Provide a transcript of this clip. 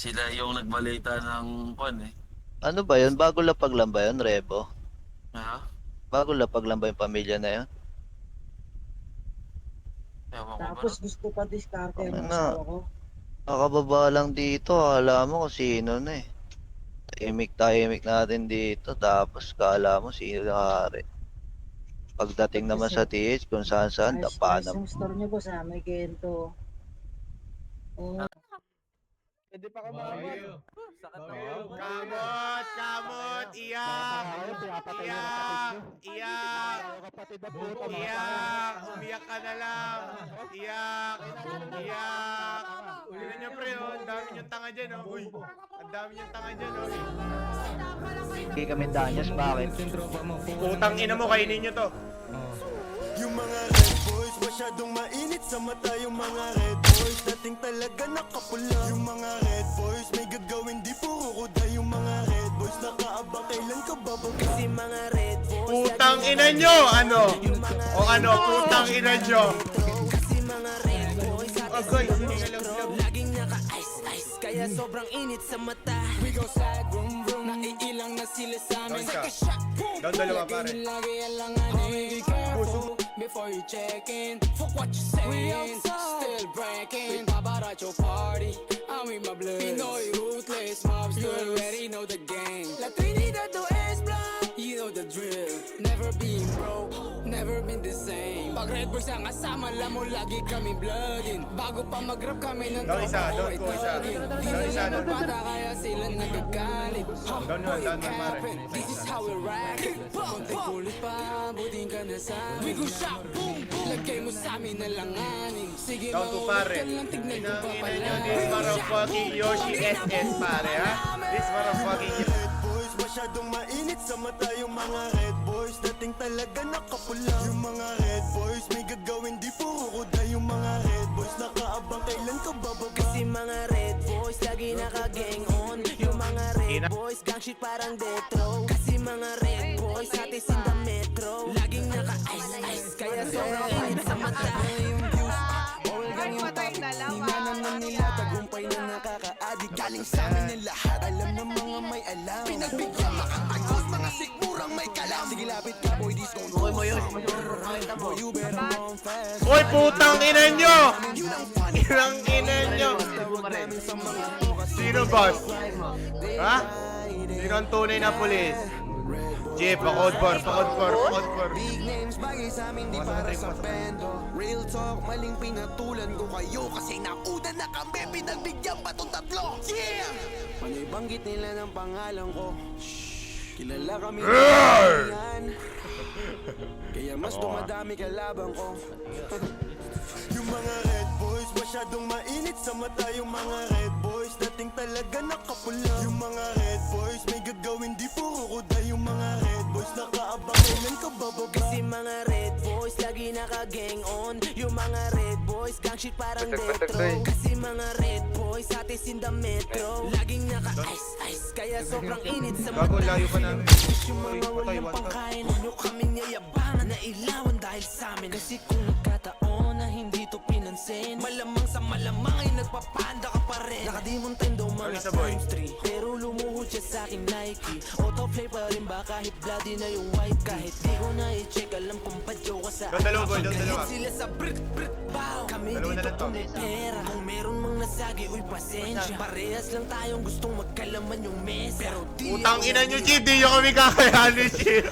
Sila yung nagbalita ng kwan eh. Ano ba yun? Bago lapag lang ba yun, Rebo? Ha? Bago lapag lang ba yung pamilya na yun? Ewan ko ba Tapos nun? gusto pa diskarte Ano yung na, asawa ko. nakababa lang dito. Alam mo kung sino na eh. Tahimik natin dito. Tapos kala mo sino na hari. Pagdating naman Kasi sa TH, kung saan saan, dapa ayos na. yung store niyo boss ha, may kento. Oh, Pwede pa kumamot. Kamot! Kamot! Iyak! Iyak! Iyak! Iyak! Umiyak ka na lang! Iyak! Iyak! Tignan niyo pre, oh. Ang dami niyong tanga dyan, oh. Uy! Ang dami niyong tanga dyan, oh. Hindi kami Danyas, bakit? Utang ina mo, kainin niyo to. Yung mga red boys, masyadong mainit sa mata. Yung mga red boys, dating talaga nakapula. Yung mga red boys, may gagawin di puro kuda. Yung mga red boys, nakaabang kailan ka babag. Kasi mga red boys, Putang ina nyo! Ano? O ano? Putang ina nyo! kasi mga red boys, Agay! Sinigalaw-law. laging naka-ice-ice. Kaya sobrang init sa mata. We go slide, vroom vroom. Naiilang na sila sa amin. Down ka. Shot, boom, Down dalawa, pare. lagi alanganin. Be careful before you check in. Fuck what you saying. Still breaking. We pop out at your party. I'm with my blood. Pinoy ruthless mobsters. You already know the game. La Trinidad to S-Block. You know the drill. Never been broke. Never been the same. Pag Red Boys ang kasama, alam mo lagi kami bloodin. Bago pa mag-rap kami ng Down isa, down ay ko isa. tugging. Di Down isa, nila down. mapata kaya sila nagagalit. Down yun, down na pare. This is how we rock. Konting kulit pa, buting ka na sa amin. We go shot, boom, boom. Lagay mo sa amin na langanin. Sige, Down to maulit pare. ka lang, tignan ko pa Inang ina pala. nyo, this motherfucking Yoshi SS pare ha? This motherfucking Red boys, masyadong mainit sa mata. Yung mga red boys, dating talaga nakapula. Yung mga red boys, may gagawin di puro kuda. Yung mga red boys, nakaabang kailan ka bababa. Kasi mga red boys, lagi naka-gang on. Yung mga red boys, gang shit parang detro. Kasi mga red boys, atis in the metro. Laging naka-ice-ice, kaya sobrang init sa mata. Yung views, all gang yung topic. Hinanan na nila, tagumpay na nakaka-addict. Galing sa amin ng lahat, alam ng mga may alam. Pinagbigyan makatagos, mga sigmurang may kalam. Sige lapit ka boy, this gon' go boy, you better run fast. Hoy putang ina nyo! Inang ina nyo! Sino boss? Ha? Sino ang tunay na pulis? Jeep, pakod for. Big names bagay sa amin, di para sa pendo. Real talk, maling pinatulan ko kayo. Kasi nauna na kami, pinagbigyan pa tong tatlo. Yeah! Pano'y banggit nila ng pangalan ko. Kilala kami yan. Kaya mas dumadami kalaban ko. Yung mga red boys, masyadong mainit sa mata. Yung mga red boys, dating talaga nakapula. Yung mga red boys, may gagawin di puro kuda. Yung mga red boys, nakaabang kailan ka bababa. Kasi mga red boys, lagi naka-gang on. Yung mga red boys, gang shit parang detro. Kasi mga red boys, atis in the metro. Laging naka-ice-ice, kaya sobrang init sa mata. Gago, layo pa namin. Yung mga walang pangkain, huwag nyo kaming yayabangan na ilawan dahil sa amin. Kasi kung nagkataon na hindi to pinansin, malamang sa malamang ay nagpapanda ka pa rin. Nakadimontain daw mga Isa, boy. times 3, pero lumuhod siya sa akin Nike. Auto play pa rin ba kahit bloody na yung white. Kahit di ko na i-check, alam kong padyo ka sa Doon dalawa, boy, doon dalawa. Galit sila sa brick bow. Kami Dalawa na dito lang to. kung pera. Kung meron mang nasagi, uy pasensya. Parehas lang tayong gustong magkalaman yung mesa. Pero di Utang ina nyo, Jeep, di nyo kami kakayanin, Jeep.